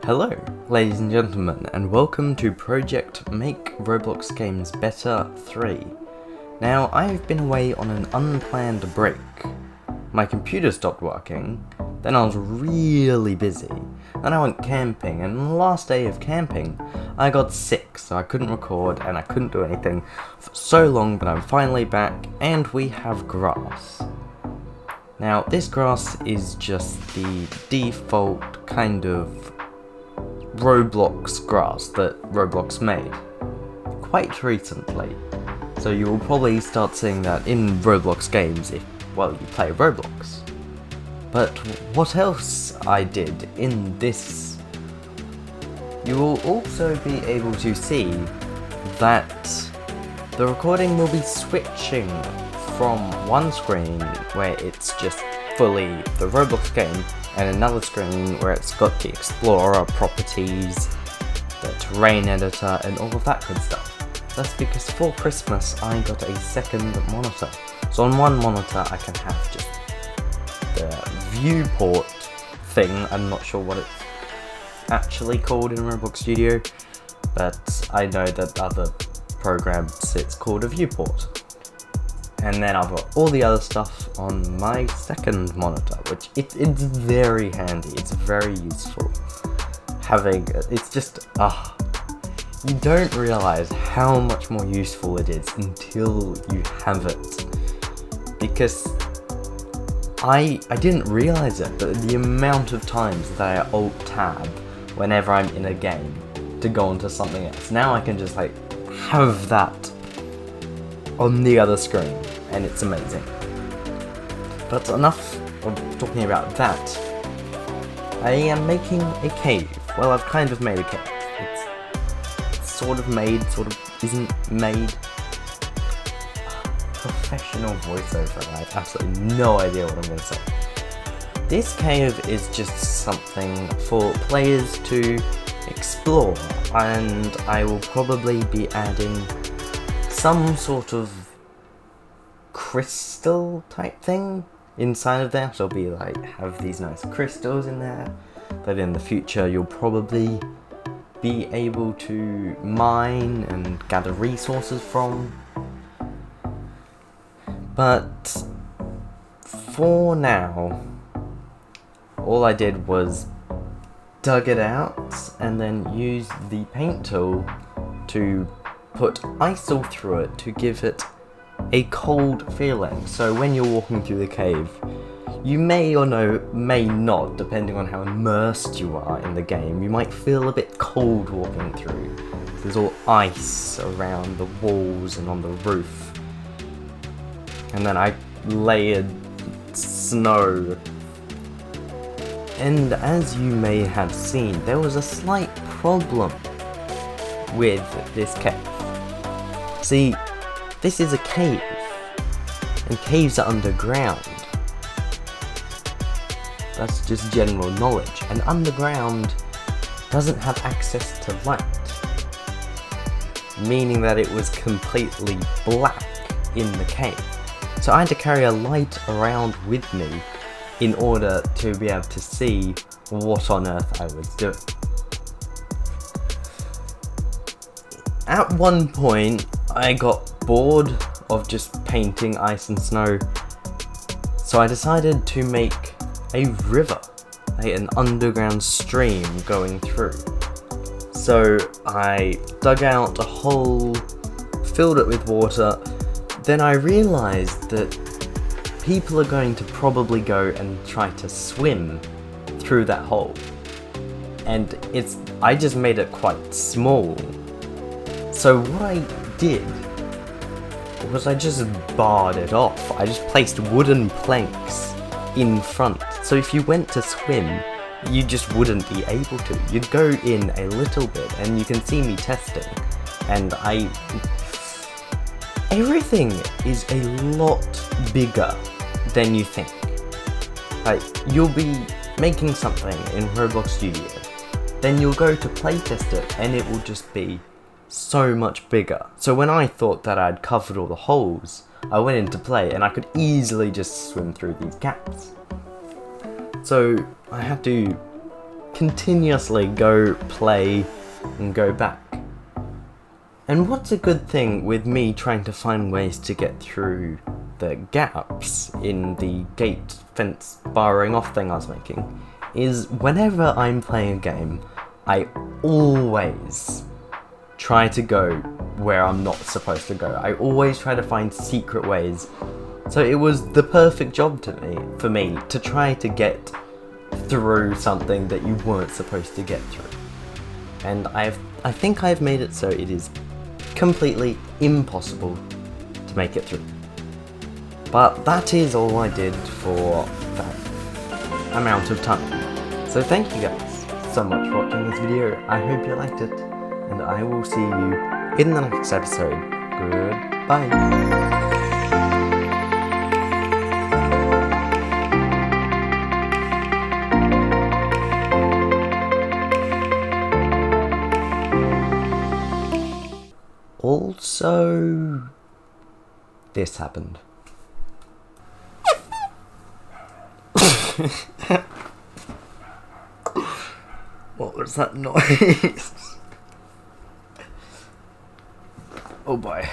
Hello, ladies and gentlemen, and welcome to Project Make Roblox Games Better 3. Now, I've been away on an unplanned break. My computer stopped working, then I was really busy, then I went camping, and on the last day of camping, I got sick, so I couldn't record and I couldn't do anything for so long, but I'm finally back, and we have grass. Now, this grass is just the default kind of Roblox grass that Roblox made quite recently. So you will probably start seeing that in Roblox games if, well, you play Roblox. But what else I did in this, you will also be able to see that the recording will be switching from one screen where it's just fully the Roblox game and another screen where it's got the Explorer properties, the terrain editor and all of that good stuff. That's because for Christmas I got a second monitor. So on one monitor I can have just the viewport thing, I'm not sure what it's actually called in Roblox Studio, but I know that other programs it's called a viewport. And then I've got all the other stuff on my second monitor, which it's very handy, it's very useful. It's just, you don't realise how much more useful it is until you have it. Because I didn't realise it, but the amount of times that I alt-tab whenever I'm in a game to go onto something else. Now I can just have that on the other screen, and it's amazing. But enough of talking about that. I am making a cave. Well, I've kind of made a cave. It's sort of made, sort of isn't made. Professional voiceover, I have absolutely no idea what I'm going to say. This cave is just something for players to explore, and I will probably be adding some sort of crystal type thing inside of there. So it'll be have these nice crystals in there that in the future you'll probably be able to mine and gather resources from. But for now, all I did was dug it out and then used the paint tool to put ice all through it to give it a cold feeling. So when you're walking through the cave, you may or may not, depending on how immersed you are in the game, you might feel a bit cold walking through. There's all ice around the walls and on the roof. And then I layered snow. And as you may have seen, there was a slight problem with this cave. See, this is a cave, and caves are underground. That's just general knowledge, and underground doesn't have access to light, meaning that it was completely black in the cave. So I had to carry a light around with me in order to be able to see what on earth I was doing. At one point, I got bored of just painting ice and snow, so I decided to make a river, an underground stream going through. So I dug out a hole, filled it with water, then I realised that people are going to probably go and try to swim through that hole. And I just made it quite small. So what I did was I just barred it off. I just placed wooden planks in front. So if you went to swim, you just wouldn't be able to. You'd go in a little bit, and you can see me testing. And everything is a lot bigger than you think. You'll be making something in Roblox Studio, then you'll go to playtest it, and it will just be so much bigger. So when I thought that I'd covered all the holes, I went into play and I could easily just swim through these gaps. So I had to continuously go play and go back. And what's a good thing with me trying to find ways to get through the gaps in the gate fence barring off thing I was making is whenever I'm playing a game, I always try to go where I'm not supposed to go. I always try to find secret ways. So it was the perfect job for me to try to get through something that you weren't supposed to get through. And I think I've made it so it is completely impossible to make it through. But that is all I did for that amount of time. So thank you guys so much for watching this video. I hope you liked it, and I will see you in the next episode. Goodbye. Also, this happened. What was that noise? Oh boy.